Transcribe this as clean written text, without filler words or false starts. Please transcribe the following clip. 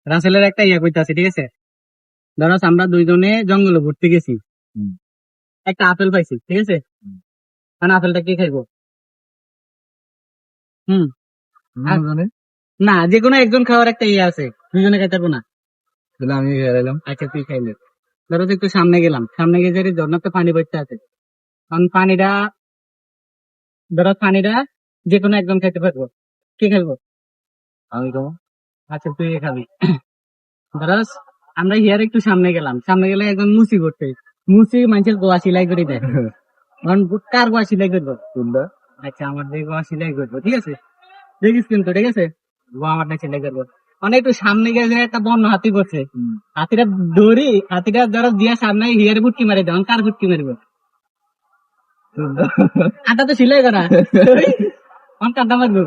রাসেলের একটা ইয়া কইতাছি, ঠিক আছে? ধরো আমরা দুইজনে জঙ্গলে ঘুরতে গেছি, একটা আপেল পাইছি, ঠিক আছে? মানে আপেলটা কে খাইবো? হুম। না, যে কোনো একজন খাওয়ার একটা ইয়ে আছে, দুজনে খাইতে পারবো না। তাহলে আমি খেলাম। আচ্ছা, তুই খাইলে। ধরো তুই একটু সামনে গেলাম, সামনে গিয়ে যে ঝর্ণাতে পানি পড়তে আছে, কারণ পানিটা যে কোনো একজন খাইতে পারবো। কে খাইবো? আমি খাবো। আচ্ছা, তুই খাবি। ধরো আমরা হিয়ার একটু সামনে গেলাম, সামনে গেলে একজন মুসি করতে, মুসি মানুষের গোয়া সিলাই করে দেয়। কারণ কার গোয়া সিলাই করবো? আচ্ছা, আমার দিয়ে গোয়া সিলাই করবো, ঠিক আছে? দেখিস কিন্তু, ঠিক আছে? গোয়া আমারটা সিলাই করবো। মানে একটু সামনে গিয়ে যে একটা বন্য হাতি করছে, হাতিটা হাতিটা ধরো দিয়া সামনে হিয়ার বুটকি মারি দেয়, কার বুটকি মারিব? আটা তো সিলাই করা, কারটা মারবো।